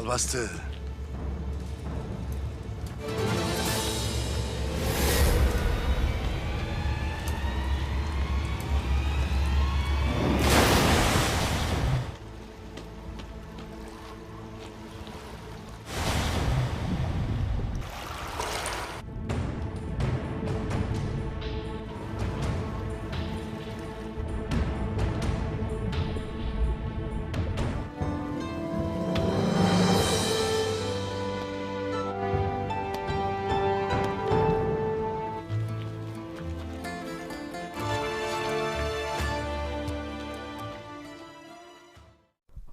bastı.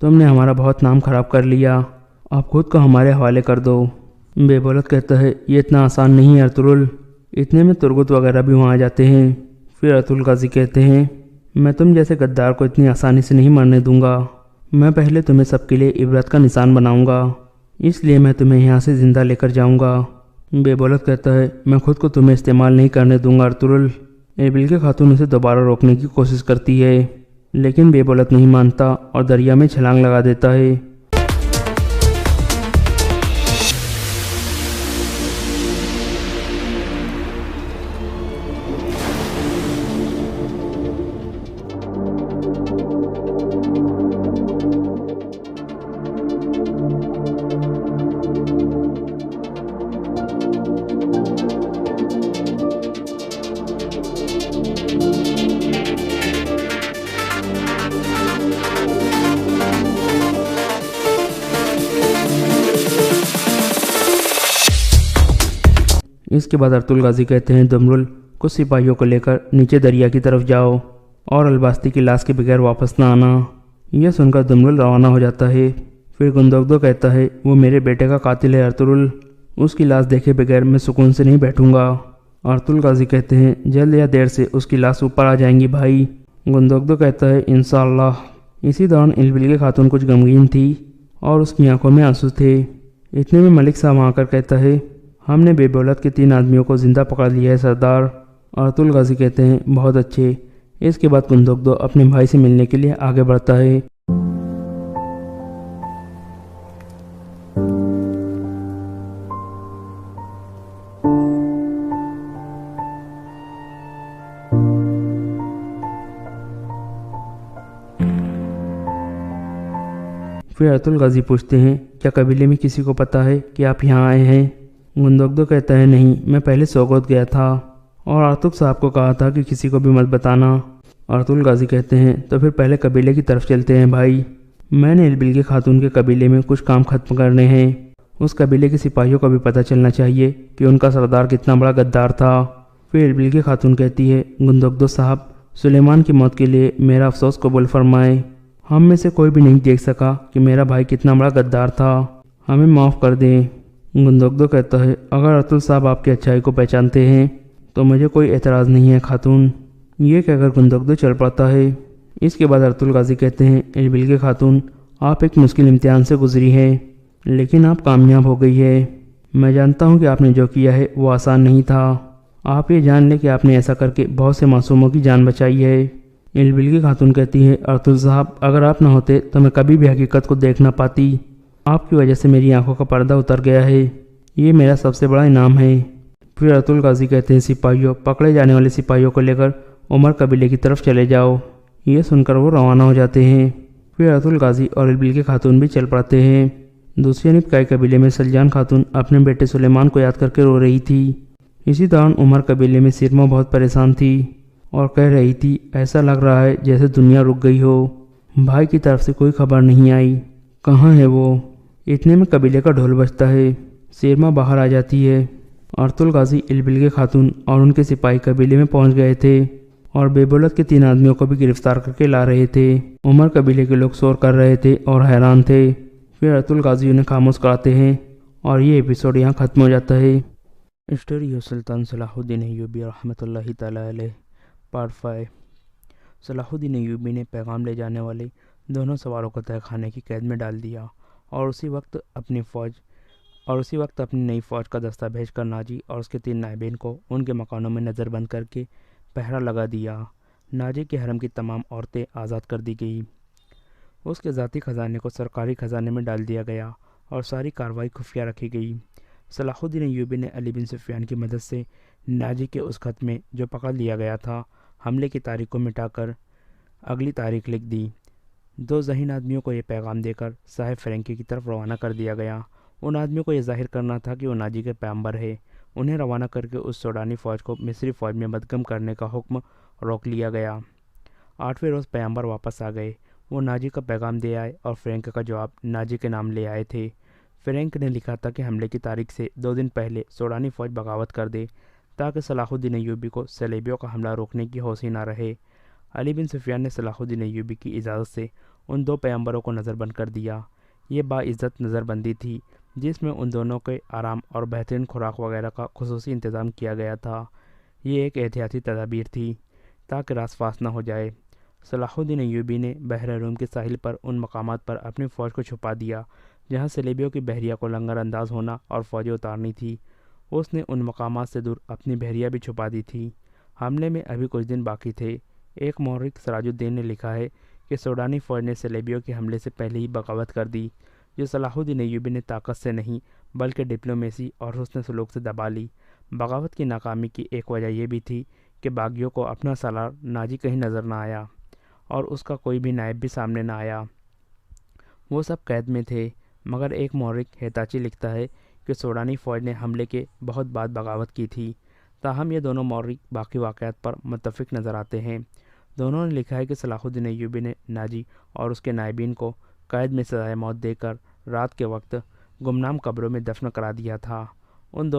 تم نے ہمارا بہت نام خراب کر لیا، آپ خود کو ہمارے حوالے کر دو۔ بے بولت کہتا ہے یہ اتنا آسان نہیں ہے ارطغرل، اتنے میں ترگت وغیرہ بھی وہاں آ جاتے ہیں۔ پھر ارطغرل غازی کہتے ہیں میں تم جیسے غدار کو اتنی آسانی سے نہیں مرنے دوں گا، میں پہلے تمہیں سب کے لیے عبرت کا نشان بناؤں گا، اس لیے میں تمہیں یہاں سے زندہ لے کر جاؤں گا۔ بے بولت کہتا ہے میں خود کو تمہیں استعمال نہیں کرنے دوں گا ارطغرل۔ ایربل خاتون اسے دوبارہ روکنے کی کوشش کرتی ہے، لیکن بے بولت نہیں مانتا اور دریا میں چھلانگ لگا دیتا ہے۔ اس کے بعد ارطغرل غازی کہتے ہیں دمرل کچھ سپاہیوں کو لے کر نیچے دریا کی طرف جاؤ اور الباستی کی لاش کے بغیر واپس نہ آنا۔ یہ سن کر دمرل روانہ ہو جاتا ہے۔ پھر گندوگدو کہتا ہے وہ میرے بیٹے کا قاتل ہے ارطغرل، اس کی لاش دیکھے بغیر میں سکون سے نہیں بیٹھوں گا۔ ارطغرل غازی کہتے ہیں جلد یا دیر سے اس کی لاش اوپر آ جائیں گی بھائی۔ گندوگدو کہتا ہے انشاءاللہ۔ اسی دوران ایربل خاتون کچھ غمگین تھی اور اس کی آنکھوں میں آنسو تھے۔ اتنے میں ملک صاحب آ کر کہتا ہے ہم نے بے بولت کے 3 آدمیوں کو زندہ پکڑ لیا ہے سردار۔ ارطغرل غازی کہتے ہیں بہت اچھے۔ اس کے بعد گندوگدو اپنے بھائی سے ملنے کے لیے آگے بڑھتا ہے۔ پھر ارطغرل غازی پوچھتے ہیں کیا قبیلے میں کسی کو پتہ ہے کہ آپ یہاں آئے ہیں؟ گندوگدو کہتا ہے نہیں، میں پہلے سوگوت گیا تھا اور ارطغرل صاحب کو کہا تھا کہ کسی کو بھی مت بتانا۔ ارطغرل غازی کہتے ہیں تو پھر پہلے قبیلے کی طرف چلتے ہیں بھائی، میں نے ایربل خاتون کے قبیلے میں کچھ کام ختم کرنے ہیں۔ اس قبیلے کے سپاہیوں کو بھی پتہ چلنا چاہیے کہ ان کا سردار کتنا بڑا غدار تھا۔ پھر ایربل خاتون کہتی ہے گندوگدو صاحب سلیمان کی موت کے لیے میرا افسوس قبول فرمائے، ہم میں سے کوئی بھی نہیں دیکھ سکا کہ میرا بھائی کتنا بڑا غدار تھا، ہمیں معاف کر دیں۔ گندوگدو کہتا ہے اگر ارطغرل صاحب آپ کی اچھائی کو پہچانتے ہیں تو مجھے کوئی اعتراض نہیں ہے خاتون۔ یہ کہہ کر گندوگدو چل پڑتا ہے۔ اس کے بعد ارطغرل غازی کہتے ہیں ایربل خاتون آپ ایک مشکل امتحان سے گزری ہے لیکن آپ کامیاب ہو گئی ہے۔ میں جانتا ہوں کہ آپ نے جو کیا ہے وہ آسان نہیں تھا، آپ یہ جان لیں کہ آپ نے ایسا کر کے بہت سے معصوموں کی جان بچائی ہے۔ ایربل خاتون کہتی ہے ارطغرل صاحب اگر آپ نہ ہوتے تو میں کبھی بھی حقیقت کو دیکھ نہ پاتی، آپ کی وجہ سے میری آنکھوں کا پردہ اتر گیا ہے، یہ میرا سب سے بڑا انعام ہے۔ پھر ارطغرل غازی کہتے ہیں سپاہیوں پکڑے جانے والے سپاہیوں کو لے کر عمر قبیلے کی طرف چلے جاؤ۔ یہ سن کر وہ روانہ ہو جاتے ہیں۔ پھر ارطغرل غازی اور ایربل خاتون بھی چل پڑتے ہیں۔ دوسری جانب کائی قبیلے میں سلجان خاتون اپنے بیٹے سلیمان کو یاد کر کے رو رہی تھی۔ اسی دوران عمر قبیلے میں سرما بہت پریشان تھی اور کہہ رہی تھی ایسا لگ رہا ہے جیسے دنیا رک گئی ہو، بھائی کی طرف سے کوئی خبر نہیں آئی، کہاں ہے وہ؟ اتنے میں قبیلے کا ڈھول بجتا ہے، سرما باہر آ جاتی ہے۔ ارطغرل غازی ایربل خاتون اور ان کے سپاہی قبیلے میں پہنچ گئے تھے اور بے بولت کے 3 آدمیوں کو بھی گرفتار کر کے لا رہے تھے۔ عمر قبیلے کے لوگ شور کر رہے تھے اور حیران تھے۔ پھر ارطغرل غازی انہیں خاموش کراتے ہیں اور یہ ایپیسوڈ یہاں ختم ہو جاتا ہے۔ اسٹوری آف سلطان صلاح الدین ایوبی رحمۃ اللہ تعالی علیہ پارٹ 5۔ صلاح الدین ایوبی نے پیغام لے جانے والے دونوں سواروں کو تہہ خانے کی قید میں ڈال دیا اور اسی وقت اپنی نئی فوج کا دستہ بھیج کر ناجی اور اس کے 3 نائبین کو ان کے مکانوں میں نظر بند کر کے پہرا لگا دیا۔ ناجی کے حرم کی تمام عورتیں آزاد کر دی گئیں، اس کے ذاتی خزانے کو سرکاری خزانے میں ڈال دیا گیا اور ساری کارروائی خفیہ رکھی گئی۔ صلاح الدین ایوبی نے علی بن سفیان کی مدد سے ناجی کے اس خط میں جو پکڑ لیا گیا تھا حملے کی تاریخ کو مٹا کر اگلی تاریخ لکھ دی۔ 2 ذہین آدمیوں کو یہ پیغام دے کر صاحب فرینکی کی طرف روانہ کر دیا گیا۔ ان آدمیوں کو یہ ظاہر کرنا تھا کہ وہ ناجی کے پیغمبر ہے۔ انہیں روانہ کر کے اس سوڈانی فوج کو مصری فوج میں مدغم کرنے کا حکم روک لیا گیا۔ 8ویں روز پیغمبر واپس آ گئے، وہ ناجی کا پیغام دے آئے اور فرینک کا جواب ناجی کے نام لے آئے تھے۔ فرینک نے لکھا تھا کہ حملے کی تاریخ سے 2 دن پہلے سوڈانی فوج بغاوت کر دے تاکہ صلاح الدین ایوبی کو صلیبیوں کا حملہ روکنے کی ہوش ہی نہ رہے۔ علی بن سفیان نے صلاح الدین ایوبی کی اجازت سے ان دو پیغمبروں کو نظر بند کر دیا۔ یہ باعزت نظر بندی تھی جس میں ان دونوں کے آرام اور بہترین خوراک وغیرہ کا خصوصی انتظام کیا گیا تھا۔ یہ ایک احتیاطی تدابیر تھی تاکہ راس فاس نہ ہو جائے۔ صلاح الدین ایوبی نے بحر روم کے ساحل پر ان مقامات پر اپنی فوج کو چھپا دیا جہاں صلیبیوں کی بحریہ کو لنگر انداز ہونا اور فوجیں اتارنی تھی۔ اس نے ان مقامات سے دور اپنی بحریہ بھی چھپا دی تھی۔ حملے میں ابھی کچھ دن باقی تھے۔ ایک مورخ سراج الدین نے لکھا ہے کہ سوڈانی فوج نے صلیبیوں کے حملے سے پہلے ہی بغاوت کر دی، جو صلاح الدین ایوبی نے طاقت سے نہیں بلکہ ڈپلومیسی اور حسن سلوک سے دبا لی۔ بغاوت کی ناکامی کی ایک وجہ یہ بھی تھی کہ باغیوں کو اپنا سالار ناجی کہیں نظر نہ آیا اور اس کا کوئی بھی نائب بھی سامنے نہ آیا۔ وہ سب قید میں تھے، مگر ایک مورخ ہیتاچی لکھتا ہے کہ سوڈانی فوج نے حملے کے بہت بعد بغاوت کی تھی۔ تاہم یہ دونوں مورخ باقی واقعات پر متفق نظر آتے ہیں۔ دونوں نے لکھا ہے کہ صلاح الدین ایوبی نے ناجی اور اس کے نائبین کو قید میں سزائے موت دے کر رات کے وقت گمنام قبروں میں دفن کرا دیا تھا۔ ان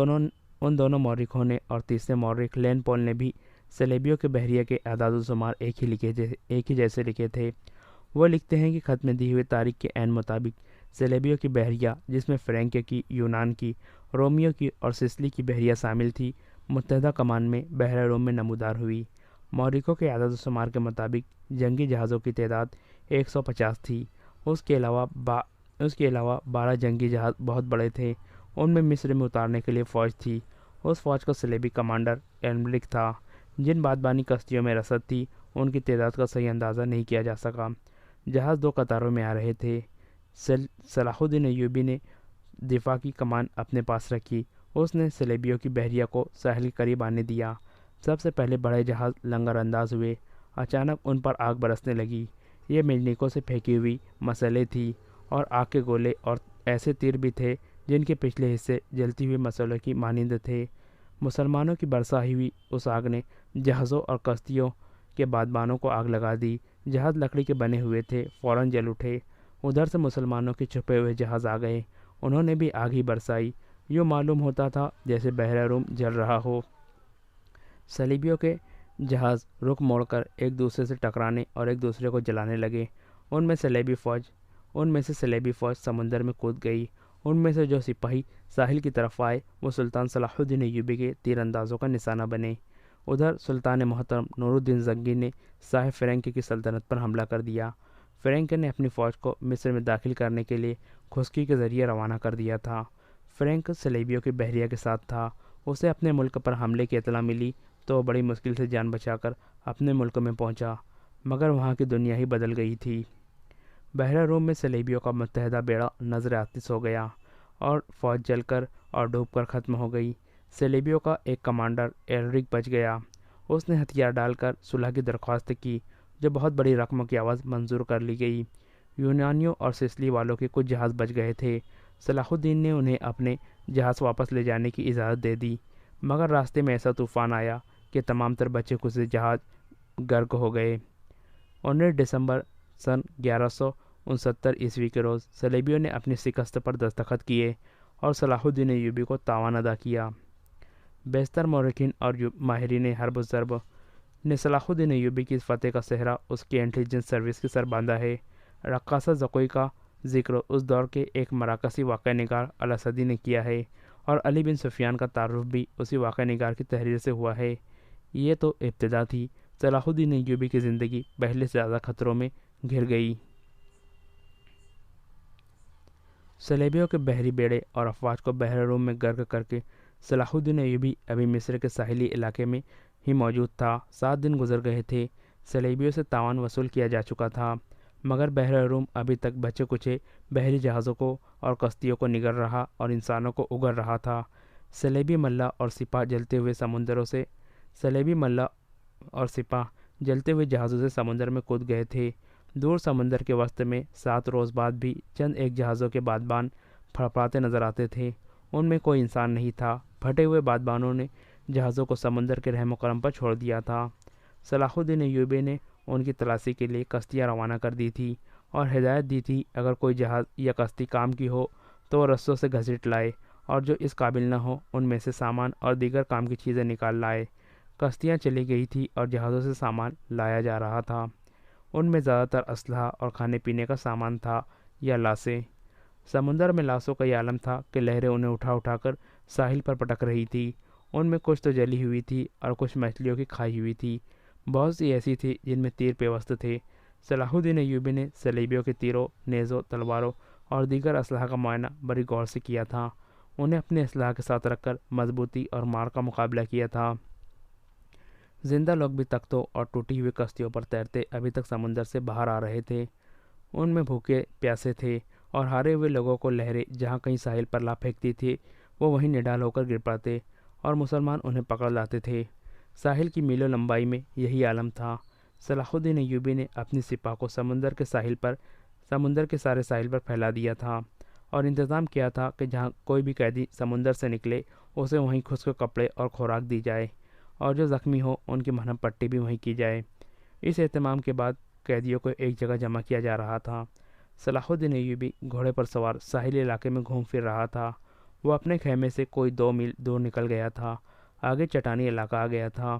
دونوں مورخوں نے اور تیسرے مورخ لین پول نے بھی صلیبیوں کے بحریہ کے اعداد و شمار ایک ہی جیسے لکھے تھے۔ وہ لکھتے ہیں کہ خط میں دی ہوئی تاریخ کے عین مطابق صلیبیوں کی بحریہ، جس میں فرینک کی، یونان کی، رومیو کی اور سسلی کی بحریہ شامل تھی، متحدہ کمان میں بحر روم میں نمودار ہوئی۔ مورخوں کے اعداد و شمار کے مطابق جنگی جہازوں کی تعداد 150 تھی۔ اس کے علاوہ 12 جنگی جہاز بہت بڑے تھے۔ ان میں مصر میں اتارنے کے لیے فوج تھی۔ اس فوج کا صلیبی کمانڈر ایلمرک تھا۔ جن بادبانی کشتیوں میں رسد تھی ان کی تعداد کا صحیح اندازہ نہیں کیا جا سکا۔ جہاز 2 قطاروں میں آ رہے تھے۔ صلاح الدین ایوبی نے دفاع کی کمان اپنے پاس رکھی۔ اس نے صلیبیوں کی بحریہ کو ساحل کے قریب آنے دیا۔ سب سے پہلے بڑے جہاز لنگر انداز ہوئے۔ اچانک ان پر آگ برسنے لگی۔ یہ منجنیقوں سے پھینکی ہوئی مسلح تھی اور آگ کے گولے اور ایسے تیر بھی تھے جن کے پچھلے حصے جلتی ہوئی مسلح کی مانند تھے۔ مسلمانوں کی برسائی ہوئی اس آگ نے جہازوں اور کشتیوں کے بادبانوں کو آگ لگا دی۔ جہاز لکڑی کے بنے ہوئے تھے، فوراً جل اٹھے۔ ادھر سے مسلمانوں کے چھپے ہوئے جہاز آ گئے، انہوں نے بھی آگ ہی برسائی۔ یوں معلوم ہوتا تھا جیسے بحر روم جل رہا ہو۔ صلیبیوں کے جہاز رخ موڑ کر ایک دوسرے سے ٹکرانے اور ایک دوسرے کو جلانے لگے۔ ان میں سے صلیبی فوج سمندر میں کود گئی۔ ان میں سے جو سپاہی ساحل کی طرف آئے وہ سلطان صلاح الدین ایوبی کے تیر اندازوں کا نشانہ بنے۔ ادھر سلطان محترم نور الدین زنگی نے صاحب فرینک کی سلطنت پر حملہ کر دیا۔ فرینک نے اپنی فوج کو مصر میں داخل کرنے کے لیے خشکی کے ذریعے روانہ کر دیا تھا۔ فرینک صلیبیوں کی بحریہ کے ساتھ تھا۔ اسے اپنے ملک پر حملے کی اطلاع ملی تو وہ بڑی مشکل سے جان بچا کر اپنے ملک میں پہنچا، مگر وہاں کی دنیا ہی بدل گئی تھی۔ بحر روم میں صلیبیوں کا متحدہ بیڑا نظر آتش ہو گیا اور فوج جل کر اور ڈوب کر ختم ہو گئی۔ صلیبیوں کا ایک کمانڈر ایلرک بچ گیا۔ اس نے ہتھیار ڈال کر صلح کی درخواست کی، جو بہت بڑی رقم کی عوض منظور کر لی گئی۔ یونانیوں اور سسلی والوں کے کچھ جہاز بچ گئے تھے۔ صلاح الدین نے انہیں اپنے جہاز واپس لے جانے کی اجازت دے دی، مگر راستے میں ایسا طوفان آیا کہ تمام تر بچے کچھ جہاز غرق ہو گئے۔ 19 دسمبر سن 1169 عیسوی کے روز صلیبیوں نے اپنی شکست پر دستخط کیے اور صلاح الدین ایوبی کو تاوان ادا کیا۔ بیشتر مورخین اور ماہرین حرب و ضرب نے صلاح الدین ایوبی کی فتح کا صحرا اس کی انٹیلیجنس سروس کے سر باندھا ہے۔ رقاصہ زکوئی کا ذکر اس دور کے ایک مراکزی واقعہ نگار الاسدی نے کیا ہے اور علی بن سفیان کا تعارف بھی اسی واقعہ نگار کی تحریر سے ہوا ہے۔ یہ تو ابتدا تھی۔ صلاح الدین ایوبی کی زندگی پہلے سے زیادہ خطروں میں گھر گئی۔ صلیبیوں کے بحری بیڑے اور افواج کو بحر روم میں غرق کر کے صلاح الدین ایوبی ابھی مصر کے ساحلی علاقے میں ہی موجود تھا۔ 7 دن گزر گئے تھے۔ صلیبیوں سے تاوان وصول کیا جا چکا تھا، مگر بحر روم ابھی تک بچے کچے بحری جہازوں کو اور کشتیوں کو نگل رہا اور انسانوں کو اگل رہا تھا۔ صلیبی ملاح اور سپاہ جلتے ہوئے جہازوں سے سمندر میں کود گئے تھے۔ دور سمندر کے وسط میں 7 روز بعد بھی چند ایک جہازوں کے بادبان پھڑپڑاتے نظر آتے تھے۔ ان میں کوئی انسان نہیں تھا۔ پھٹے ہوئے بادبانوں نے جہازوں کو سمندر کے رحم و کرم پر چھوڑ دیا تھا۔ صلاح الدین ایوبی نے ان کی تلاشی کے لیے کشتیاں روانہ کر دی تھی اور ہدایت دی تھی اگر کوئی جہاز یا کشتی کام کی ہو تو وہ رسوں سے گھسیٹ لائے اور جو اس قابل نہ ہو ان میں سے سامان اور دیگر کام کی چیزیں نکال لائے۔ کشتیاں چلی گئی تھی اور جہازوں سے سامان لایا جا رہا تھا۔ ان میں زیادہ تر اسلحہ اور کھانے پینے کا سامان تھا یا لاشیں۔ سمندر میں لاشوں کا یہ عالم تھا کہ لہریں انہیں اٹھا اٹھا کر ساحل پر پٹک رہی تھی۔ ان میں کچھ تو جلی ہوئی تھی اور کچھ مچھلیوں کی کھائی ہوئی تھی۔ بہت سی ایسی تھی جن میں تیر پیوست تھے۔ صلاح الدین ایوبی نے صلیبیوں کے تیروں، نیزوں، تلواروں اور دیگر اسلحہ کا معائنہ بڑی غور سے کیا تھا۔ انہیں اپنے اسلحہ کے ساتھ رکھ کر مضبوطی اور مار کا مقابلہ کیا تھا۔ زندہ لوگ بھی تختوں اور ٹوٹی ہوئی کشتیوں پر تیرتے ابھی تک سمندر سے باہر آ رہے تھے۔ ان میں بھوکے پیاسے تھے اور ہارے ہوئے لوگوں کو لہریں جہاں کہیں ساحل پر لا پھینکتی تھی وہ وہیں نڈال ہو کر گر پڑتے اور مسلمان انہیں پکڑ لاتے تھے۔ ساحل کی میلوں لمبائی میں یہی عالم تھا۔ صلاح الدین ایوبی نے اپنی سپاہ کو سمندر کے سارے ساحل پر پھیلا دیا تھا اور انتظام کیا تھا کہ جہاں کوئی بھی قیدی سمندر سے نکلے اسے وہیں خشک کپڑے اور خوراک دی جائے اور جو زخمی ہو ان کی مرہم پٹی بھی وہیں کی جائے۔ اس اہتمام کے بعد قیدیوں کو ایک جگہ جمع کیا جا رہا تھا۔ صلاح الدین ایوبی گھوڑے پر سوار ساحلی علاقے میں گھوم پھر رہا تھا۔ وہ اپنے خیمے سے کوئی 2 میل دور نکل گیا تھا۔ آگے چٹانی علاقہ آ گیا تھا۔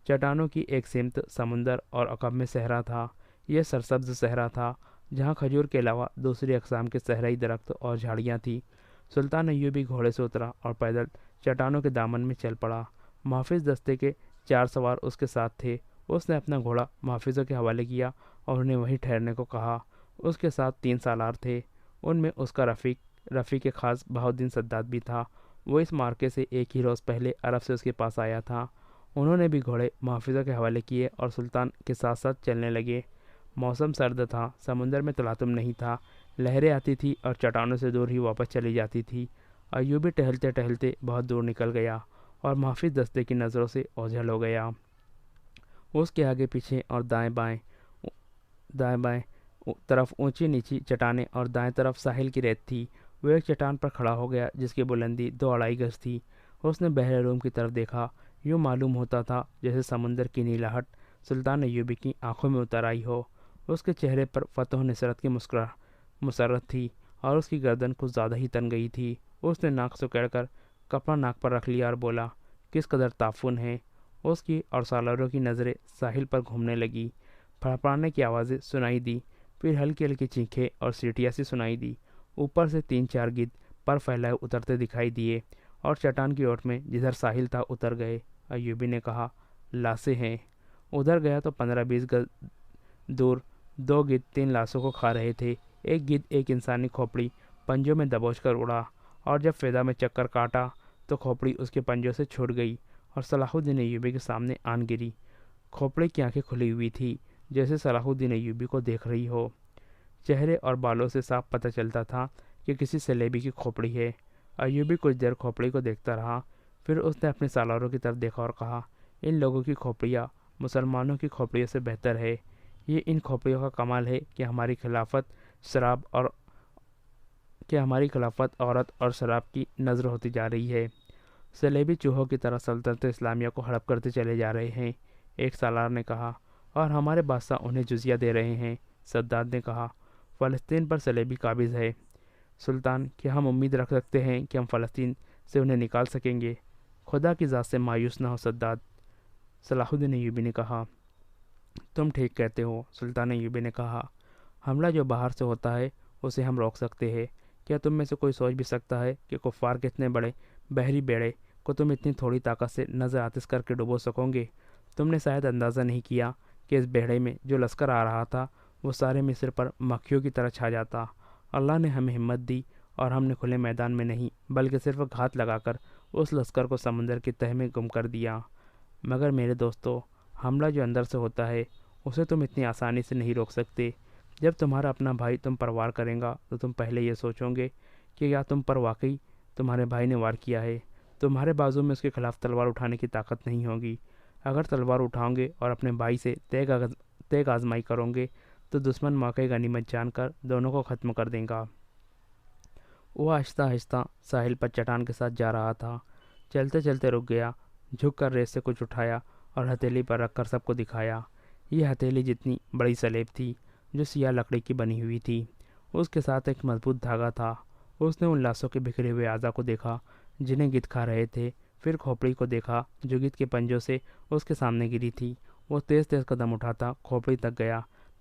چٹانوں کی ایک سمت سمندر اور عقب میں صحرا تھا۔ یہ سرسبز صحرا تھا جہاں کھجور کے علاوہ دوسری اقسام کے صحرائی درخت اور جھاڑیاں تھیں۔ سلطان ایوبی گھوڑے سے اترا اور پیدل چٹانوں کے دامن میں چل پڑا۔ محافظ دستے کے 4 سوار اس کے ساتھ تھے۔ اس نے اپنا گھوڑا محافظوں کے حوالے کیا اور انہیں وہیں ٹھہرنے کو کہا۔ اس کے ساتھ 3 سالار تھے۔ ان میں اس کا رفیق خاص بہاؤالدین صداد بھی تھا۔ وہ اس مارکے سے ایک ہی روز پہلے عرب سے اس کے پاس آیا تھا۔ انہوں نے بھی گھوڑے محافظوں کے حوالے کیے اور سلطان کے ساتھ ساتھ چلنے لگے۔ موسم سرد تھا، سمندر میں تلاطم نہیں تھا، لہریں آتی تھی اور چٹانوں سے دور ہی واپس چلی جاتی تھی۔ ایوبی ٹہلتے ٹہلتے بہت دور نکل گیا اور محافظ دستے کی نظروں سے اوجھل ہو گیا۔ اس کے آگے پیچھے اور دائیں بائیں طرف اونچی نیچی چٹانیں اور دائیں طرف ساحل کی ریت تھی۔ وہ ایک چٹان پر کھڑا ہو گیا جس کی بلندی 2-2.5 گز تھی۔ اس نے بحر روم کی طرف دیکھا۔ یوں معلوم ہوتا تھا جیسے سمندر کی نیلاہٹ سلطان ایوبی کی آنکھوں میں اتر آئی ہو۔ اس کے چہرے پر فتح و نصرت کی مسرت تھی اور اس کی گردن کچھ زیادہ ہی تن گئی تھی۔ اس نے ناک سکیڑ کر کپڑا ناک پر رکھ لیا اور بولا، کس قدر تعفن ہے۔ اس کی اور سالاروں کی نظریں ساحل پر گھومنے لگی۔ پھڑپڑانے کی آوازیں سنائی دی، پھر ہلکی ہلکی چیخیں اور سیٹیاں سی سنائی دی۔ اوپر سے 3-4 گدھ پر پھیلائے اترتے دکھائی دیے اور چٹان کی اوٹ میں جدھر ساحل تھا اتر گئے۔ ایوبی نے کہا، لاشیں ہیں۔ ادھر گیا تو 15-20 گز دور 2 گدھ 3 لاشوں کو کھا رہے تھے۔ ایک گدھ ایک انسانی کھوپڑی پنجوں میں دبوچ کر اڑا اور جب فضا میں چکر کاٹا تو کھوپڑی اس کے پنجوں سے چھوٹ گئی اور صلاح الدین ایوبی کے سامنے آن گری۔ کھوپڑی کی آنکھیں کھلی ہوئی تھی جیسے صلاح الدین ایوبی کو دیکھ رہی ہو۔ چہرے اور بالوں سے صاف پتہ چلتا تھا کہ کسی سلیبی کی کھوپڑی ہے۔ ایوبی کچھ دیر کھوپڑی کو دیکھتا رہا، پھر اس نے اپنے سالاروں کی طرف دیکھا اور کہا، ان لوگوں کی کھوپڑیاں مسلمانوں کی کھوپڑیوں سے بہتر ہے۔ یہ ان کھوپڑیوں کا کمال ہے کہ ہماری خلافت عورت اور شراب کی نظر ہوتی جا رہی ہے۔ سلیبی چوہوں کی طرح سلطنت اسلامیہ کو ہڑپ کرتے چلے جا رہے ہیں، ایک سالار نے کہا، اور ہمارے بادشاہ انہیں جزیہ دے رہے ہیں۔ صداد نے کہا، فلسطین پر سلیبی قابض ہے۔ سلطان، کیا ہم امید رکھ سکتے ہیں کہ ہم فلسطین سے انہیں نکال سکیں گے؟ خدا کی ذات سے مایوس نہ ہو صداد، صلاح الدین ایوبی نے کہا۔ تم ٹھیک کہتے ہو، سلطان ایوبی نے کہا، حملہ جو باہر سے ہوتا ہے اسے ہم روک سکتے ہیں۔ کیا تم میں سے کوئی سوچ بھی سکتا ہے کہ کفار کے اتنے بڑے بحری بیڑے کو تم اتنی تھوڑی طاقت سے نظر آتش کر کے ڈبو سکو گے؟ تم نے شاید اندازہ نہیں کیا کہ اس بیڑے میں جو لشکر آ رہا تھا وہ سارے مصر پر مکھیوں کی طرح چھا جاتا۔ اللہ نے ہمیں ہمت دی اور ہم نے کھلے میدان میں نہیں بلکہ صرف گھات لگا کر اس لشکر کو سمندر کی تہہ میں گم کر دیا۔ مگر میرے دوستو، حملہ جو اندر سے ہوتا ہے اسے تم اتنی آسانی سے نہیں روک سکتے۔ جب تمہارا اپنا بھائی تم پر وار کرے گا تو تم پہلے یہ سوچو گے کہ کیا تم پر واقعی تمہارے بھائی نے وار کیا ہے۔ تمہارے بازو میں اس کے خلاف تلوار اٹھانے کی طاقت نہیں ہوگی۔ اگر تلوار اٹھاؤ گے اور اپنے بھائی سے تیگ آزمائی کرو گے تو دشمن موقع غنیمت جان کر دونوں کو ختم کر دے گا۔ وہ آہستہ آہستہ ساحل پر چٹان کے ساتھ جا رہا تھا۔ چلتے چلتے رک گیا، جھک کر ریت سے کچھ اٹھایا اور ہتھیلی پر رکھ کر سب کو دکھایا۔ یہ ہتھیلی جتنی بڑی سلیب تھی جو سیاہ لکڑی کی بنی ہوئی تھی۔ اس کے ساتھ ایک مضبوط دھاگا تھا۔ اس نے ان لاشوں کے بکھرے ہوئے اعضاء کو دیکھا جنہیں گدھ کھا رہے تھے، پھر کھوپڑی کو دیکھا جو گدھ کے پنجوں سے اس کے سامنے گری تھی۔ وہ تیز تیز قدم اٹھاتا کھوپڑی تک گیا،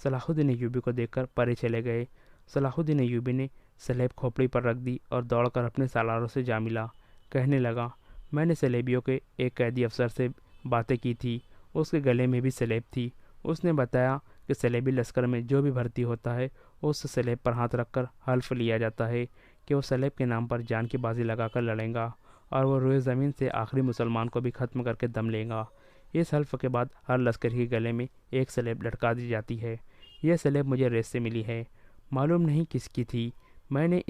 صلاح الدین ایوبی کو دیکھ کر پرے چلے گئے۔ صلاح الدین ایوبی نے سلیب کھوپڑی پر رکھ دی اور دوڑ کر اپنے سالاروں سے جا ملا۔ کہنے لگا، میں نے سلیبیوں کے ایک قیدی افسر سے باتیں کی تھی، اس کے گلے میں بھی سلیب تھی۔ اس نے بتایا کہ سلیبی لشکر میں جو بھی بھرتی ہوتا ہے اس سلیب پر ہاتھ رکھ کر حلف لیا جاتا ہے کہ وہ سلیب کے نام پر جان کی بازی لگا کر لڑیں گا اور وہ روئے زمین سے آخری مسلمان کو بھی ختم کر کے دم لیں گا۔ اس حلف کے بعد ہر لشکر کے گلے میں ایک سلیب لٹکا دی جاتی ہے۔ یہ سلیب مجھے ریس سے ملی ہے، معلوم نہیں کس کی تھی۔ میں نے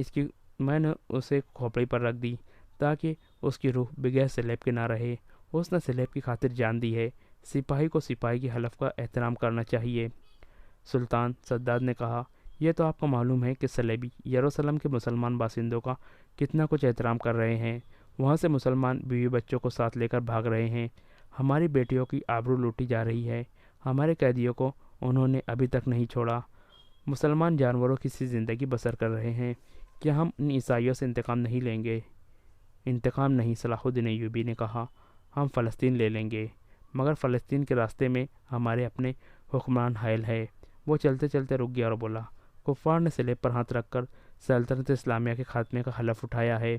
اسے کھوپڑی پر رکھ دی تاکہ اس کی روح بغیر سلیب کے نہ رہے۔ اس نے سلیب کی خاطر جان دی ہے۔ سپاہی کو سپاہی کی حلف کا احترام کرنا چاہیے۔ سلطان سداد نے کہا، یہ تو آپ کو معلوم ہے کہ سلیبی یروشلم کے مسلمان باشندوں کا کتنا کچھ احترام کر رہے ہیں۔ وہاں سے مسلمان بیوی بچوں کو ساتھ لے کر بھاگ رہے ہیں۔ ہماری بیٹیوں کی آبرو لوٹی جا رہی ہے۔ ہمارے قیدیوں کو انہوں نے ابھی تک نہیں چھوڑا۔ مسلمان جانوروں کی سی زندگی بسر کر رہے ہیں۔ کیا ہم ان عیسائیوں سے انتقام نہیں لیں گے؟ انتقام نہیں، صلاح الدین ایوبی نے کہا، ہم فلسطین لے لیں گے، مگر فلسطین کے راستے میں ہمارے اپنے حکمران حائل ہے۔ وہ چلتے چلتے رک گیا اور بولا، کفار نے سلیب پر ہاتھ رکھ کر سلطنت اسلامیہ کے خاتمے کا حلف اٹھایا ہے۔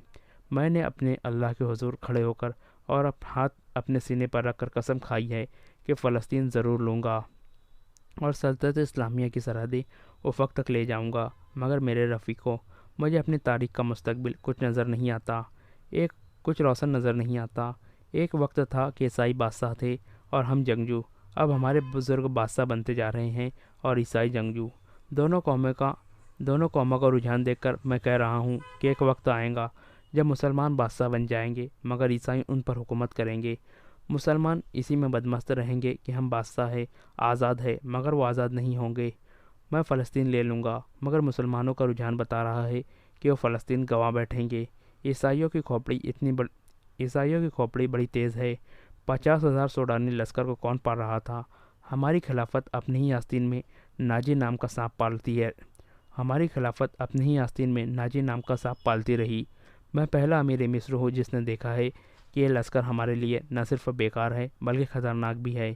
میں نے اپنے اللہ کے حضور کھڑے ہو کر اور ہاتھ اپنے سینے پر رکھ کر قسم کھائی ہے کہ فلسطین ضرور لوں گا اور سلطنت اسلامیہ کی سرحدیں افق تک لے جاؤں گا۔ مگر میرے رفیقوں، مجھے اپنی تاریخ کا مستقبل کچھ نظر نہیں آتا، کچھ روشن نظر نہیں آتا۔ ایک وقت تھا کہ عیسائی بادشاہ تھے اور ہم جنگجو۔ اب ہمارے بزرگ بادشاہ بنتے جا رہے ہیں اور عیسائی جنگجو۔ دونوں قوموں کا رجحان دیکھ کر میں کہہ رہا ہوں کہ ایک وقت آئے گا جب مسلمان بادشاہ بن جائیں گے مگر عیسائی ان پر حکومت کریں گے۔ مسلمان اسی میں بدمست رہیں گے کہ ہم بادشاہ ہیں، آزاد ہے، مگر وہ آزاد نہیں ہوں گے۔ میں فلسطین لے لوں گا، مگر مسلمانوں کا رجحان بتا رہا ہے کہ وہ فلسطین گنوا بیٹھیں گے۔ عیسائیوں کی کھوپڑی بڑی تیز ہے۔ 50,000 سوڈانی لشکر کو کون پال رہا تھا؟ ہماری خلافت اپنے ہی آستین میں ناجی نام کا سانپ پالتی رہی۔ میں پہلا امیر مصر ہوں جس نے دیکھا ہے کہ یہ لشکر ہمارے لیے نہ صرف بیکار ہے بلکہ خطرناک بھی ہے۔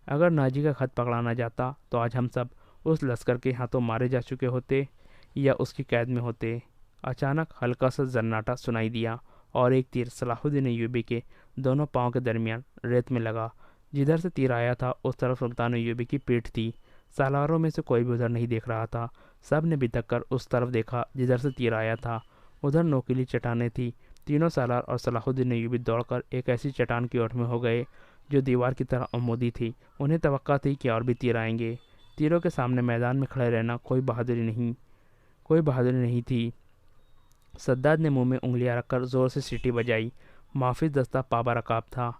اگر ناجی کا خط پکڑا نہ جاتا تو آج ہم سب اس لشکر کے ہاتھوں مارے جا چکے ہوتے یا اس کی قید میں ہوتے۔ اچانک ہلکا سا زناٹا سنائی دیا اور ایک تیر صلاح الدین ایوبی کے دونوں پاؤں کے درمیان ریت میں لگا۔ جدھر سے تیر آیا تھا اس طرف سلطان ایوبی کی پیٹھ تھی۔ سالاروں میں سے کوئی بھی ادھر نہیں دیکھ رہا تھا۔ سب نے بتک کر اس طرف دیکھا جدھر سے تیر آیا تھا۔ ادھر نوکیلی چٹانیں تھیں۔ تینوں سالار اور صلاح الدین ایوبی دوڑ کر ایک ایسی چٹان کی اوٹ میں ہو گئے جو دیوار کی طرح عمودی تھی۔ انہیں توقع تھی کہ اور بھی تیر آئیں گے۔ تیروں کے سامنے میدان میں کھڑے رہنا کوئی بہادری نہیں تھی۔ سداد نے منہ میں انگلیاں رکھ کر زور سے سیٹی بجائی۔ محافظ دستہ پابہ رکاب تھا۔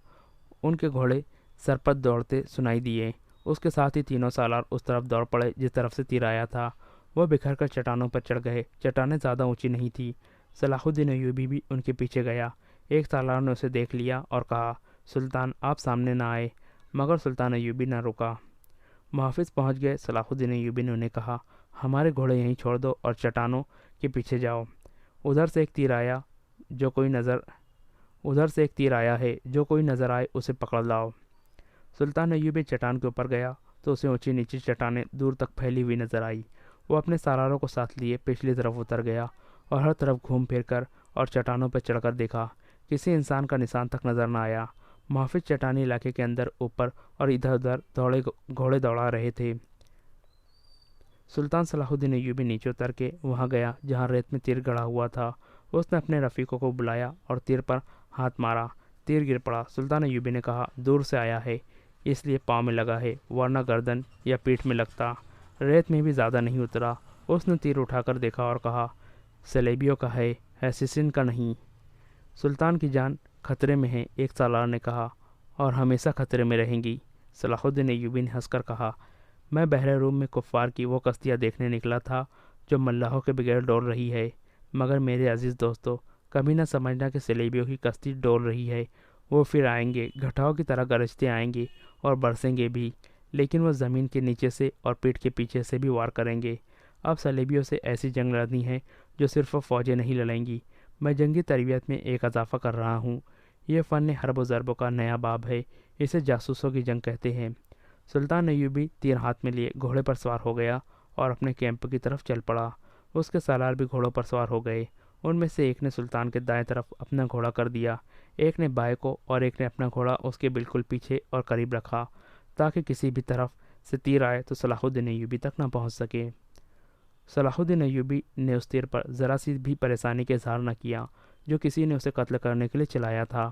ان کے گھوڑے سرپت دوڑتے سنائی دیے۔ اس کے ساتھ ہی تینوں سالار اس طرف دوڑ پڑے جس طرف سے تیر آیا تھا۔ وہ بکھر کر چٹانوں پر چڑھ گئے۔ چٹانیں زیادہ اونچی نہیں تھیں۔ صلاح الدین ایوبی بھی ان کے پیچھے گیا۔ ایک سالار نے اسے دیکھ لیا اور کہا، سلطان آپ سامنے نہ آئے، مگر سلطان ایوبی نہ رکا۔ محافظ پہنچ گئے۔ صلاح الدین ایوبی نے انہیں کہا، ہمارے گھوڑے یہیں چھوڑ دو اور چٹانوں کے پیچھے جاؤ۔ ادھر سے ایک تیر آیا ہے، جو کوئی نظر آئے اسے پکڑ لاؤ۔ سلطان ایوبی چٹان کے اوپر گیا تو اسے اونچی نیچی چٹانیں دور تک پھیلی ہوئی نظر آئی۔ وہ اپنے سالاروں کو ساتھ لیے پچھلی طرف اتر گیا اور ہر طرف گھوم پھر کر اور چٹانوں پر چڑھ کر دیکھا۔ کسی انسان کا نشان تک نظر نہ آیا۔ محافظ چٹانی علاقے کے اندر اوپر اور ادھر ادھر گھوڑے دوڑا رہے تھے۔ سلطان صلاح الدین ایوبی نیچے اتر کے وہاں گیا جہاں ریت میں تیر گڑا ہوا تھا۔ اس نے اپنے رفیقوں کو بلایا اور تیر پر ہاتھ مارا۔ تیر گر پڑا۔ سلطان ایوبی نے کہا، دور سے آیا ہے اس لیے پاؤں میں لگا ہے، ورنہ گردن یا پیٹھ میں لگتا۔ ریت میں بھی زیادہ نہیں اترا۔ اس نے تیر اٹھا کر دیکھا اور کہا، سلیبیوں کا ہے، حسین کا نہیں۔ سلطان کی جان خطرے میں ہے، ایک سالار نے کہا، اور ہمیشہ خطرے میں رہیں گی۔ صلاح الدین ایوبی نے ہنس کر کہا، میں بحر روم میں کفار کی وہ کشتیاں دیکھنے نکلا تھا جو ملاحوں کے بغیر ڈول رہی ہے، مگر میرے عزیز دوستو، کبھی نہ سمجھنا کہ سلیبیوں کی کشتی ڈول رہی ہے۔ وہ پھر آئیں گے، گھٹاؤ کی طرح گرجتے آئیں گے اور برسیں گے بھی، لیکن وہ زمین کے نیچے سے اور پیٹھ کے پیچھے سے بھی وار کریں گے۔ اب سلیبیوں سے ایسی جنگ لڑنی ہے جو صرف فوجیں نہیں لڑیں گی۔ میں جنگی تربیت میں ایک اضافہ کر رہا ہوں۔ یہ فن حرب و ضرب کا نیا باب ہے، اسے جاسوسوں کی جنگ کہتے ہیں۔ سلطان ایوبی تیر ہاتھ میں لیے گھوڑے پر سوار ہو گیا اور اپنے کیمپ کی طرف چل پڑا۔ اس کے سالار بھی گھوڑوں پر سوار ہو گئے۔ ان میں سے ایک نے سلطان کے دائیں طرف اپنا گھوڑا کر دیا، ایک نے بائیں کو، اور ایک نے اپنا گھوڑا اس کے بالکل پیچھے اور قریب رکھا تاکہ کسی بھی طرف سے تیر آئے تو صلاح الدین ایوبی تک نہ پہنچ سکے۔ صلاح الدین ایوبی نے اس تیر پر ذرا سی بھی پریشانی کا اظہار نہ کیا جو کسی نے اسے قتل کرنے کے لیے چلایا تھا۔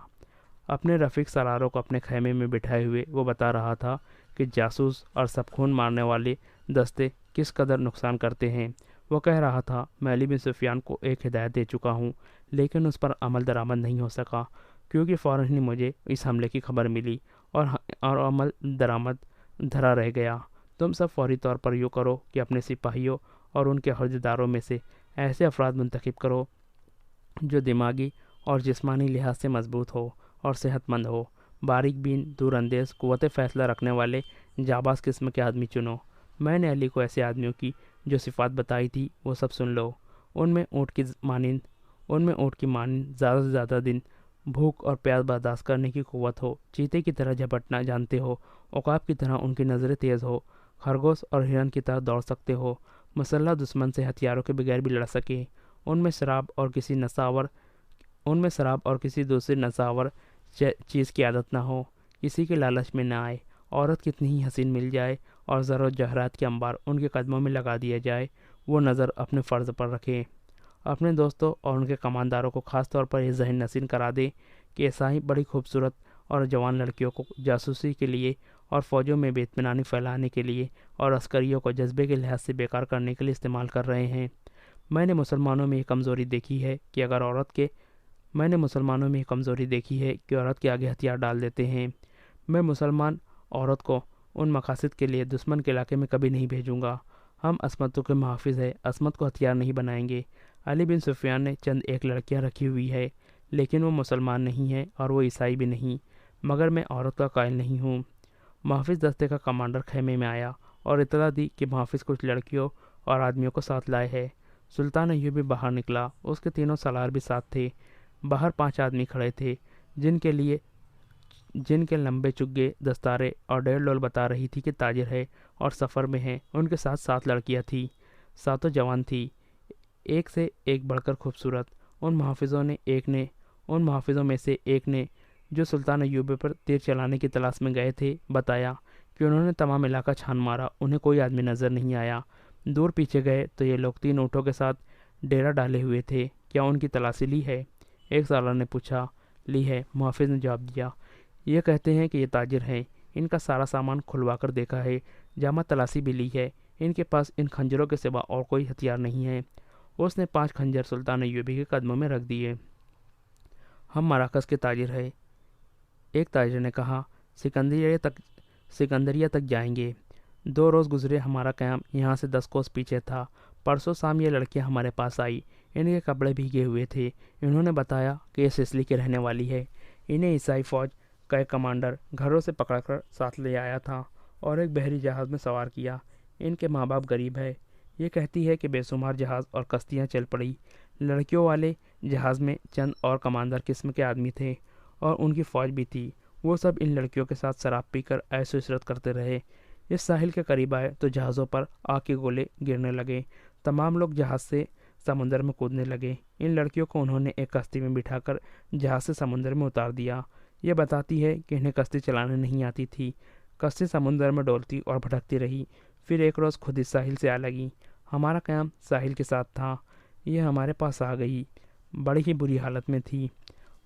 اپنے رفیق سالاروں کو اپنے خیمے میں بٹھائے ہوئے وہ بتا رہا تھا کہ جاسوس اور سب خون مارنے والے دستے کس قدر نقصان کرتے ہیں۔ وہ کہہ رہا تھا، میں علی بن سفیان کو ایک ہدایت دے چکا ہوں لیکن اس پر عمل درآمد نہیں ہو سکا کیونکہ فوراً ہی مجھے اس حملے کی خبر ملی اور عمل درآمد دھرا رہ گیا۔ تم سب فوری طور پر یوں کرو کہ اپنے سپاہیوں اور ان کے عہدیداروں میں سے ایسے افراد منتخب کرو جو دماغی اور جسمانی لحاظ سے مضبوط ہو اور صحت مند ہو، باریک بین، دور اندیز، قوت فیصلہ رکھنے والے جانباز قسم کے آدمی چنو۔ میں نے علی کو ایسے آدمیوں کی جو صفات بتائی تھی وہ سب سن لو۔ ان میں اونٹ کی مانند زیادہ سے زیادہ دن بھوک اور پیاس برداشت کرنے کی قوت ہو، چیتے کی طرح جھپٹنا جانتے ہو، عقاب کی طرح ان کی نظریں تیز ہو، خرگوش اور ہرن کی طرح دوڑ سکتے ہو، مسلح دشمن سے ہتھیاروں کے بغیر بھی لڑ سکے، ان میں شراب اور کسی دوسری نصاور چیز کی عادت نہ ہو، کسی کے لالچ میں نہ آئے، عورت کتنی ہی حسین مل جائے اور زر و جواہرات کے انبار ان کے قدموں میں لگا دیا جائے، وہ نظر اپنے فرض پر رکھیں۔ اپنے دوستوں اور ان کے کمانداروں کو خاص طور پر یہ ذہن نشین کرا دیں کہ ایسا ہی بڑی خوبصورت اور جوان لڑکیوں کو جاسوسی کے لیے اور فوجوں میں بے اطمینانی پھیلانے کے لیے اور عسکریوں کو جذبے کے لحاظ سے بیکار کرنے کے لیے استعمال کر رہے ہیں۔ میں نے مسلمانوں میں یہ کمزوری دیکھی ہے کہ عورت کے آگے ہتھیار ڈال دیتے ہیں۔ میں مسلمان عورت کو ان مقاصد کے لیے دشمن کے علاقے میں کبھی نہیں بھیجوں گا۔ ہم عصمتوں کے محافظ ہیں، عصمت کو ہتھیار نہیں بنائیں گے۔ علی بن سفیان نے چند ایک لڑکیاں رکھی ہوئی ہے لیکن وہ مسلمان نہیں ہے اور وہ عیسائی بھی نہیں، مگر میں عورت کا قائل نہیں ہوں۔ محافظ دستے کا کمانڈر خیمے میں آیا اور اطلاع دی کہ محافظ کچھ لڑکیوں اور آدمیوں کو ساتھ لائے ہے۔ سلطان ایوبی باہر نکلا، اس کے تینوں سالار بھی ساتھ تھے۔ باہر 5 آدمی کھڑے تھے جن کے لمبے چگے، دستارے اور ڈیڑھ ڈول بتا رہی تھی کہ تاجر ہے اور سفر میں ہیں۔ ان کے ساتھ 7 لڑکیاں تھیں، ساتوں جوان تھیں، ایک سے ایک بڑھ کر خوبصورت۔ ان محافظوں میں سے ایک نے جو سلطان ایوبی پر تیر چلانے کی تلاش میں گئے تھے بتایا کہ انہوں نے تمام علاقہ چھان مارا، انہیں کوئی آدمی نظر نہیں آیا۔ دور پیچھے گئے تو یہ لوگ 3 اونٹوں کے ساتھ ڈیرا ڈالے ہوئے تھے، کیا ان کی تلاشی لی ہے؟ ایک سالار نے پوچھا۔ لی ہے، محافظ نے جواب دیا۔ یہ کہتے ہیں کہ یہ تاجر ہیں، ان کا سارا سامان کھلوا کر دیکھا ہے، جامع تلاشی بھی لی ہے، ان کے پاس ان خنجروں کے سوا اور کوئی ہتھیار نہیں ہے۔ اس نے 5 خنجر سلطان ایوبی کے قدموں میں رکھ دیے۔ ہم مراکز کے تاجر ہیں، ایک تاجر نے کہا، سکندریہ تک جائیں گے۔ 2 روز گزرے، ہمارا قیام یہاں سے 10 کوس پیچھے تھا۔ پرسوں شام یہ لڑکیاں ہمارے پاس آئی، ان کے کپڑے بھیگے ہوئے تھے۔ انہوں نے بتایا کہ یہ سسلی کی رہنے والی ہے، انہیں عیسائی فوج کا ایک کمانڈر گھروں سے پکڑ کر ساتھ لے آیا تھا اور ایک بحری جہاز میں سوار کیا۔ ان کے ماں باپ غریب ہے۔ یہ کہتی ہے کہ بے شمار جہاز اور کشتیاں چل پڑی۔ لڑکیوں والے جہاز میں چند اور کماندار قسم کے آدمی تھے اور ان کی فوج بھی تھی۔ وہ سب ان لڑکیوں کے ساتھ شراب پی کر عیش و عشرت کرتے رہے۔ اس ساحل کے قریب آئے تو جہازوں پر آگ کے گولے گرنے لگے، تمام لوگ جہاز سے سمندر میں کودنے لگے۔ ان لڑکیوں کو انہوں نے ایک کشتی میں بٹھا کر جہاز سے سمندر میں اتار دیا۔ یہ بتاتی ہے کہ انہیں کشتی چلانے نہیں آتی تھی۔ کشتی سمندر میں ڈولتی اور بھٹکتی رہی، پھر ایک روز خود اس ساحل سے آ لگی۔ ہمارا قیام ساحل کے ساتھ تھا، یہ ہمارے پاس آ گئی، بڑی ہی بری حالت میں تھی۔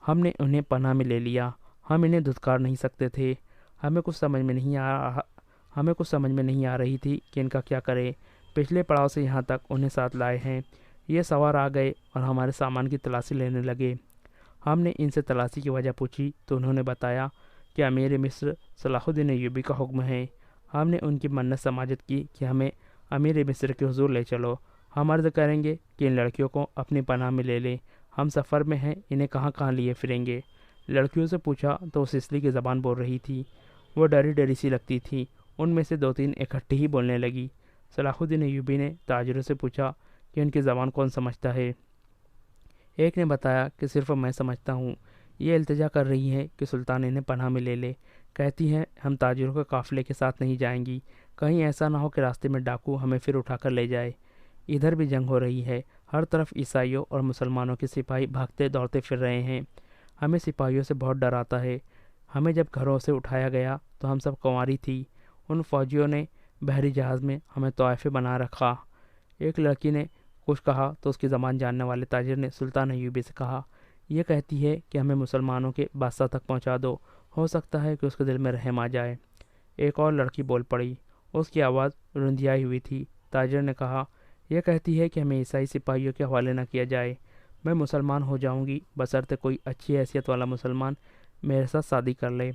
ہم نے انہیں پناہ میں لے لیا، ہم انہیں دھتکار نہیں سکتے تھے۔ ہمیں کچھ سمجھ میں نہیں آ رہی تھی کہ ان کا کیا کرے۔ پچھلے پڑاؤ سے یہاں تک انہیں ساتھ لائے ہیں۔ یہ سوار آ گئے اور ہمارے سامان کی تلاشی لینے لگے۔ ہم نے ان سے تلاشی کی وجہ پوچھی تو انہوں نے بتایا کہ امیر مصر صلاح الدین ایوبی کا حکم ہے۔ ہم نے ان کی منت سماجت کی کہ ہمیں امیر مصر کے حضور لے چلو، ہم عرض کریں گے کہ ان لڑکیوں کو اپنی پناہ میں لے لیں، ہم سفر میں ہیں، انہیں کہاں کہاں لیے پھریں گے۔ لڑکیوں سے پوچھا تو وہ سسلی کی زبان بول رہی تھی، وہ ڈری ڈری سی لگتی تھی۔ ان میں سے 2-3 اکٹھی ہی بولنے لگی۔ صلاح الدین ایوبی نے تاجروں سے پوچھا کہ ان کی زبان کون سمجھتا ہے؟ ایک نے بتایا کہ صرف میں سمجھتا ہوں۔ یہ التجا کر رہی ہے کہ سلطان انہیں پناہ میں لے لے، کہتی ہیں ہم تاجروں کے قافلے کے ساتھ نہیں جائیں گی، کہیں ایسا نہ ہو کہ راستے میں ڈاکو ہمیں پھر اٹھا کر لے جائے۔ ادھر بھی جنگ ہو رہی ہے، ہر طرف عیسائیوں اور مسلمانوں کے سپاہی بھاگتے دوڑتے پھر رہے ہیں۔ ہمیں سپاہیوں سے بہت ڈر آتا ہے۔ ہمیں جب گھروں سے اٹھایا گیا تو ہم سب کنواری تھی، ان فوجیوں نے بحری جہاز میں ہمیں طائفے بنا رکھا۔ ایک لڑکی نے کچھ کہا تو اس کی زبان جاننے والے تاجر نے سلطان ایوبی سے کہا، یہ کہتی ہے کہ ہمیں مسلمانوں کے بادشاہ تک پہنچا دو، ہو سکتا ہے کہ اس کے دل میں رحم آ جائے۔ ایک اور لڑکی بول پڑی، اس کی آواز رندھیائی ہوئی تھی۔ تاجر نے کہا، یہ کہتی ہے کہ ہمیں عیسائی سپاہیوں کے حوالے نہ کیا جائے۔ میں مسلمان ہو جاؤں گی بشرطے کوئی اچھی حیثیت والا مسلمان میرے ساتھ شادی کر لے۔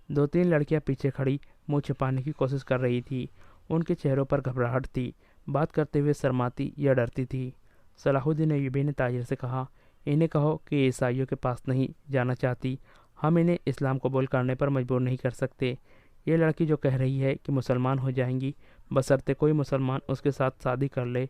دو تین لڑکیاں پیچھے کھڑی منہ چھپانے کی کوشش کر رہی تھی، ان کے چہروں پر گھبراہٹ تھی، بات کرتے ہوئے شرماتی یا ڈرتی تھی۔ صلاح الدین ایوبی نے تاجر سے کہا، انہیں کہو کہ عیسائیوں کے پاس نہیں جانا چاہتی، ہم انہیں اسلام قبول کرنے پر مجبور نہیں کر سکتے۔ یہ لڑکی جو کہہ رہی ہے کہ مسلمان ہو جائیں گی بشرطے کوئی مسلمان اس کے ساتھ شادی کر لے،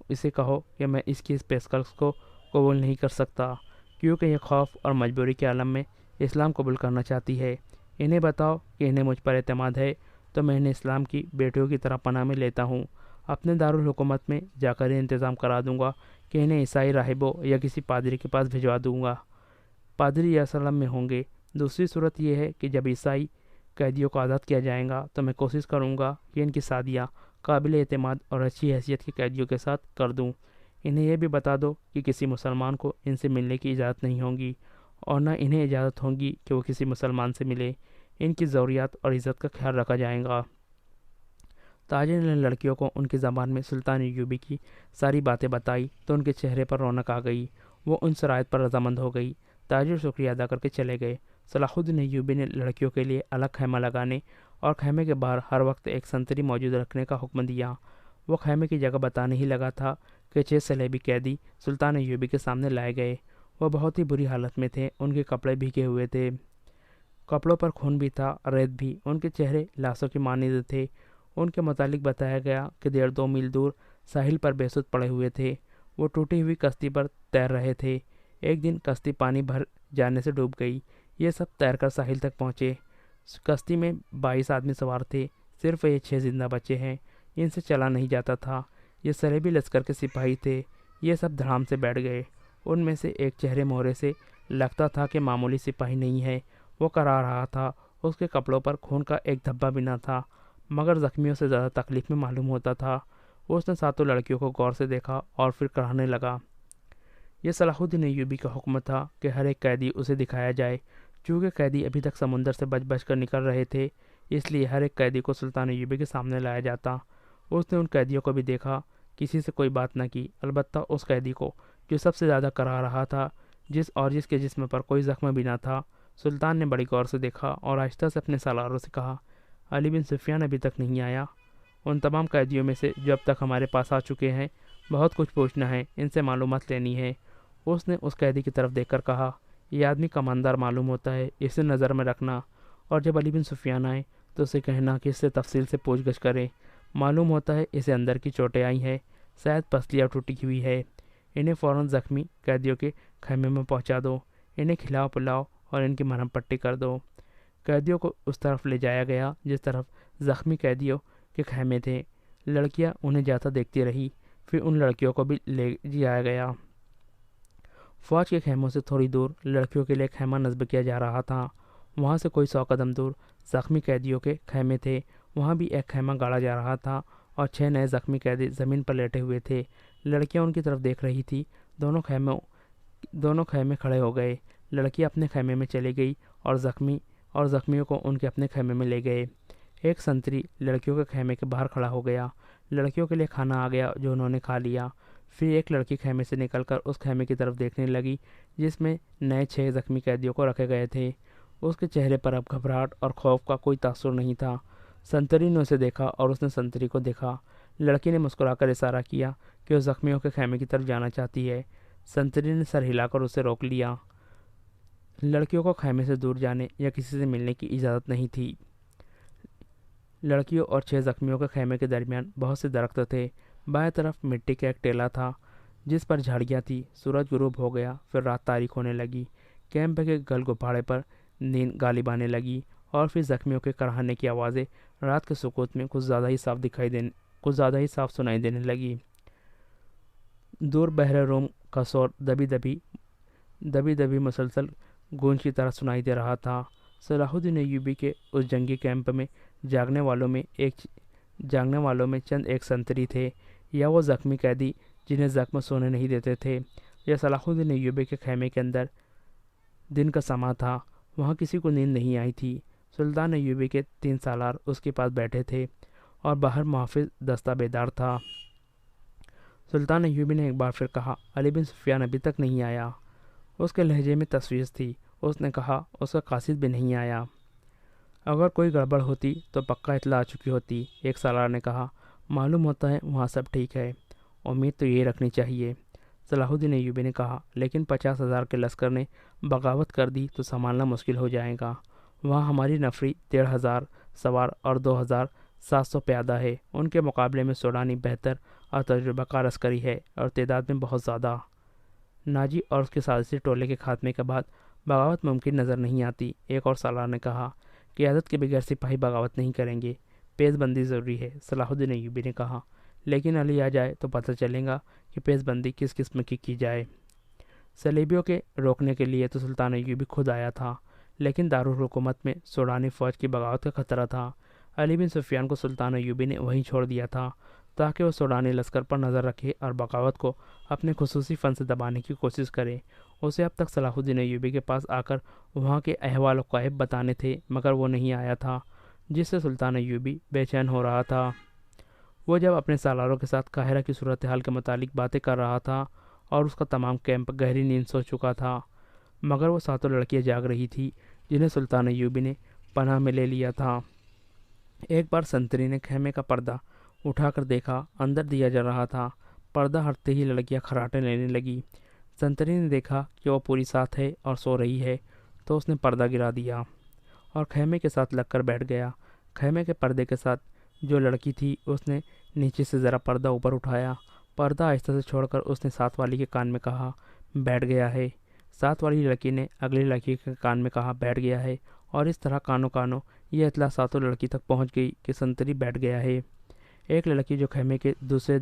اسے کہو کہ میں اس کی اس پیشکش کو قبول نہیں کر سکتا، کیونکہ یہ خوف اور مجبوری کے عالم میں اسلام قبول کرنا چاہتی ہے۔ انہیں بتاؤ کہ انہیں مجھ پر اعتماد ہے تو میں انہیں اسلام کی بیٹیوں کی طرح پناہ میں لیتا ہوں، اپنے دارالحکومت میں جا کر یہ انتظام کرا دوں گا کہ انہیں عیسائی راہبوں یا کسی پادری کے پاس بھجوا دوں گا۔ پادری یروشلم میں ہوں گے۔ دوسری صورت یہ ہے کہ جب عیسائی قیدیوں کو آزاد کیا جائے گا تو میں کوشش کروں گا کہ ان کی شادیاں قابل اعتماد اور اچھی حیثیت کے قیدیوں کے ساتھ کر دوں۔ انہیں یہ بھی بتا دو کہ کسی مسلمان کو ان سے ملنے کی اجازت نہیں ہوگی، اور نہ انہیں اجازت ہوگی کہ وہ کسی مسلمان سے ملے۔ ان کی ضروریات اور عزت کا خیال رکھا جائے گا۔ تاجر نے لڑکیوں کو ان کی زبان میں سلطان ایوبی کی ساری باتیں بتائی تو ان کے چہرے پر رونق آ گئی، وہ ان شرائط پر رضامند ہو گئی۔ تاجر شکریہ ادا کر کے چلے گئے۔ صلاح الدین ایوبی نے لڑکیوں کے لیے الگ خیمہ لگانے اور خیمے کے باہر ہر وقت ایک سنتری موجود رکھنے کا حکم دیا۔ وہ خیمے کی جگہ بتانے ہی لگا تھا کہ 6 صلیبی قیدی سلطان ایوبی کے سامنے لائے گئے۔ وہ بہت ہی بری حالت میں تھے، ان کے کپڑے بھیگے ہوئے تھے، کپڑوں پر خون بھی تھا، ریت بھی، ان کے چہرے لاشوں کی مانند تھے۔ ان کے متعلق بتایا گیا کہ 1.5 میل دور ساحل پر بے سود پڑے ہوئے تھے، وہ ٹوٹی ہوئی کشتی پر تیر رہے تھے۔ ایک دن کشتی پانی بھر جانے سے ڈوب گئی، یہ سب تیر کر ساحل تک پہنچے۔ کشتی میں 22 آدمی سوار تھے، صرف یہ 6 زندہ بچے ہیں، ان سے چلا نہیں جاتا تھا۔ یہ صلیبی لشکر کے سپاہی تھے، یہ سب دھڑام سے بیٹھ گئے۔ ان میں سے ایک چہرے مہرے سے لگتا تھا کہ معمولی سپاہی نہیں ہے، وہ کرا رہا تھا، اس کے کپڑوں پر خون کا ایک دھبا بھی نہ تھا، مگر زخمیوں سے زیادہ تکلیف میں معلوم ہوتا تھا۔ اس نے 7 لڑکیوں کو غور سے دیکھا اور پھر کرانے لگا۔ یہ صلاح الدین ایوبی کا حکم تھا کہ ہر ایک قیدی اسے دکھایا جائے۔ چونکہ قیدی ابھی تک سمندر سے بچ بچ کر نکل رہے تھے، اس لیے ہر ایک قیدی کو سلطان ایوبی کے سامنے لایا جاتا۔ اس نے ان قیدیوں کو بھی دیکھا، کسی سے کوئی بات نہ کی، البتہ اس قیدی کو جو سب سے زیادہ کرا رہا تھا، جس کے جسم پر کوئی زخم بھی نہ تھا، سلطان نے بڑی غور سے دیکھا اور آہستہ سے اپنے سالاروں سے کہا، علی بن سفیان ابھی تک نہیں آیا؟ ان تمام قیدیوں میں سے جو اب تک ہمارے پاس آ چکے ہیں، بہت کچھ پوچھنا ہے، ان سے معلومات لینی ہے۔ اس نے اس قیدی کی طرف دیکھ کر کہا، یہ آدمی کماندار معلوم ہوتا ہے، اسے نظر میں رکھنا، اور جب علی بن سفیان آئے تو اسے کہنا کہ اس سے تفصیل سے پوچھ گچھ کرے، معلوم ہوتا ہے اسے اندر کی چوٹیں آئی ہیں، شاید پسلیاں ٹوٹی ہوئی ہے۔ انہیں فوراً زخمی قیدیوں کے خیمے میں پہنچا دو، انہیں کھلاؤ پلاؤ اور ان کی مرہم پٹی کر دو۔ قیدیوں کو اس طرف لے جایا گیا جس طرف زخمی قیدیوں کے خیمے تھے۔ لڑکیاں انہیں جاتا دیکھتی رہی، پھر ان لڑکیوں کو بھی لے جایا گیا۔ فوج کے خیموں سے تھوڑی دور لڑکیوں کے لیے خیمہ نصب کیا جا رہا تھا، وہاں سے کوئی 100 قدم دور زخمی قیدیوں کے خیمے تھے، وہاں بھی ایک خیمہ گاڑا جا رہا تھا اور 6 نئے زخمی قیدی زمین پر لیٹے ہوئے تھے۔ لڑکیاں ان کی طرف دیکھ رہی تھی، دونوں خیمے کھڑے ہو گئے۔ لڑکی اپنے خیمے میں چلی گئی اور زخمیوں کو ان کے اپنے خیمے میں لے گئے۔ ایک سنتری لڑکیوں کے خیمے کے باہر کھڑا ہو گیا، لڑکیوں کے لیے کھانا آ گیا جو انہوں نے کھا لیا۔ پھر ایک لڑکی خیمے سے نکل کر اس خیمے کی طرف دیکھنے لگی جس میں نئے 6 زخمی قیدیوں کو رکھے گئے تھے۔ اس کے چہرے پر اب گھبراہٹ اور خوف کا کوئی تاثر نہیں تھا۔ سنتری نے اسے دیکھا اور اس نے سنتری کو دیکھا۔ لڑکی نے مسکرا کر اشارہ کیا کہ وہ زخمیوں کے خیمے کی طرف جانا چاہتی ہے۔ سنتری نے سر ہلا کر اسے روک لیا۔ لڑکیوں کو خیمے سے دور جانے یا کسی سے ملنے کی اجازت نہیں تھی۔ لڑکیوں اور 6 زخمیوں کے خیمے کے درمیان بہت سے درخت تھے، بائیں طرف مٹی کا ایک ٹیلہ تھا جس پر جھاڑیاں تھیں۔ سورج غروب ہو گیا، پھر رات تاریک ہونے لگی۔ کیمپ کے گل گبھاڑے پر نیند غالب آنے لگی اور پھر زخمیوں کے کڑھانے کی آوازیں رات کے سکوت میں کچھ زیادہ ہی صاف سنائی دینے لگی۔ دور بحر روم کا شور دبی دبی مسلسل گونج کی طرح سنائی دے رہا تھا۔ صلاح الدین ایوبی کے اس جنگی کیمپ میں جاگنے والوں میں چند ایک سنتری تھے، یا وہ زخمی قیدی جنہیں زخم سونے نہیں دیتے تھے، یا صلاح الدین ایوبی کے خیمے کے اندر دن کا سما تھا۔ وہاں کسی کو نیند نہیں آئی تھی۔ سلطان ایوبی کے 3 سالار اس کے پاس بیٹھے تھے اور باہر محافظ دستہ بیدار تھا۔ سلطان ایوبی نے ایک بار پھر کہا، علی بن سفیان ابھی تک نہیں آیا۔ اس کے لہجے میں تشویش تھی۔ اس نے کہا، اس کا قاصد بھی نہیں آیا۔ اگر کوئی گڑبڑ ہوتی تو پکا اطلاع آ چکی ہوتی۔ ایک سالار نے کہا، معلوم ہوتا ہے وہاں سب ٹھیک ہے۔ امید تو یہ رکھنی چاہیے، صلاح الدین ایوبی نے کہا، لیکن 50,000 کے لشکر نے بغاوت کر دی تو سنبھالنا مشکل ہو جائے گا۔ وہاں ہماری نفری 1,500 سوار اور 2,700 پیادہ ہے۔ ان کے مقابلے میں سوڈانی بہتر اور تجربہ کار عسکری ہے اور تعداد میں بہت زیادہ۔ ناجی اور اس کے سازشی ٹولے کے خاتمے کے بعد بغاوت ممکن نظر نہیں آتی۔ ایک اور سالار نے کہا، قیادت کے بغیر سپاہی بغاوت نہیں کریں گے، پیش بندی ضروری ہے۔ صلاح الدین ایوبی نے کہا، لیکن علی آ جائے تو پتہ چلے گا کہ پیش بندی کس قسم کی جائے۔ صلیبیوں کے روکنے کے لیے تو سلطان ایوبی خود آیا تھا، لیکن دارالحکومت میں سوڈانی فوج کی بغاوت کا خطرہ تھا۔ علی بن سفیان کو سلطان ایوبی نے وہیں چھوڑ دیا تھا تاکہ وہ سوڈانی لشکر پر نظر رکھے اور بغاوت کو اپنے خصوصی فن سے دبانے کی کوشش کرے۔ اسے اب تک صلاح الدین ایوبی کے پاس آ کر وہاں کے احوال و قائب بتانے تھے، مگر وہ نہیں آیا تھا، جس سے سلطان ایوبی بے چین ہو رہا تھا۔ وہ جب اپنے سالاروں کے ساتھ قاہرہ کی صورتحال کے متعلق باتیں کر رہا تھا اور اس کا تمام کیمپ گہری نیند سو چکا تھا، مگر وہ 7 لڑکیاں جاگ رہی تھیں جنہیں سلطان ایوبی نے پناہ میں لے لیا تھا۔ ایک بار سنتری نے خیمے کا پردہ اٹھا کر دیکھا، اندر دیا جل رہا تھا۔ پردہ ہٹتے ہی لڑکیاں خراٹیں لینے لگی۔ سنتری نے دیکھا کہ وہ پوری ساتھ ہے اور سو رہی ہے، تو اس نے پردہ گرا دیا اور خیمے کے ساتھ لگ کر بیٹھ گیا۔ خیمے کے پردے کے ساتھ جو لڑکی تھی اس نے نیچے سے ذرا پردہ اوپر اٹھایا۔ پردہ آہستہ سے چھوڑ کر اس نے ساتھ والی کے کان میں کہا، بیٹھ گیا ہے۔ ساتھ والی لڑکی نے اگلی لڑکی کے کان میں کہا، بیٹھ گیا ہے، اور اس طرح کانوں یہ اطلاع ساتوں لڑکی تک پہنچ گئی کہ سنتری بیٹھ گیا ہے۔ ایک لڑکی جو خیمے کے دوسرے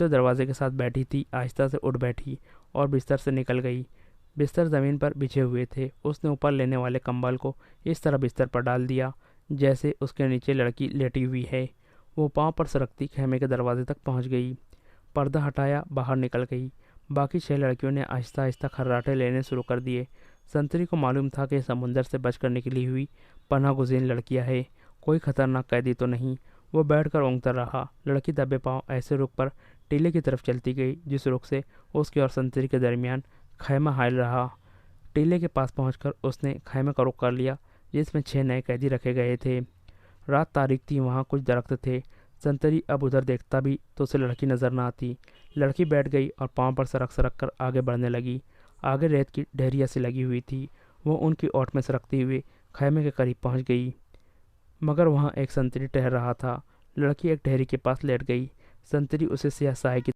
دروازے کے ساتھ بیٹھی تھی آہستہ سے اٹھ بیٹھی اور بستر سے نکل گئی۔ بستر زمین پر بچھے ہوئے تھے۔ اس نے اوپر لینے والے کمبل کو اس طرح بستر پر ڈال دیا جیسے اس کے نیچے لڑکی لیٹی ہوئی ہے۔ وہ پاؤں پر سرکتی خیمے کے دروازے تک پہنچ گئی، پردہ ہٹایا، باہر نکل گئی۔ باقی 6 لڑکیوں نے آہستہ آہستہ خراٹے لینے شروع کر دیے۔ سنتری کو معلوم تھا کہ سمندر سے بچ کر نکلی ہوئی پناہ گزین لڑکیاں ہیں، کوئی خطرناک قیدی تو نہیں۔ وہ بیٹھ کر اونگتا رہا۔ لڑکی دبے پاؤں ایسے رخ پر ٹیلے کی طرف چلتی گئی جس رخ سے اس کے اور سنتری کے درمیان خیمہ حائل رہا۔ ٹیلے کے پاس پہنچ کر اس نے خیمے کا رخ کر لیا جس میں 6 نئے قیدی رکھے گئے تھے۔ رات تاریک تھی، وہاں کچھ درخت تھے۔ سنتری اب ادھر دیکھتا بھی تو اسے لڑکی نظر نہ آتی۔ لڑکی بیٹھ گئی اور پاؤں پر سرک کر آگے بڑھنے لگی۔ آگے ریت کی ڈھیریاں سی لگی ہوئی تھی، وہ ان کی اوٹ میں سرکتی ہوئی خیمے کے قریب پہنچ گئی، مگر وہاں ایک سنتری ٹہر رہا تھا۔ لڑکی ایک ڈھیری کے پاس لیٹ گئی۔ سنتری اسے سیاہ سائے کی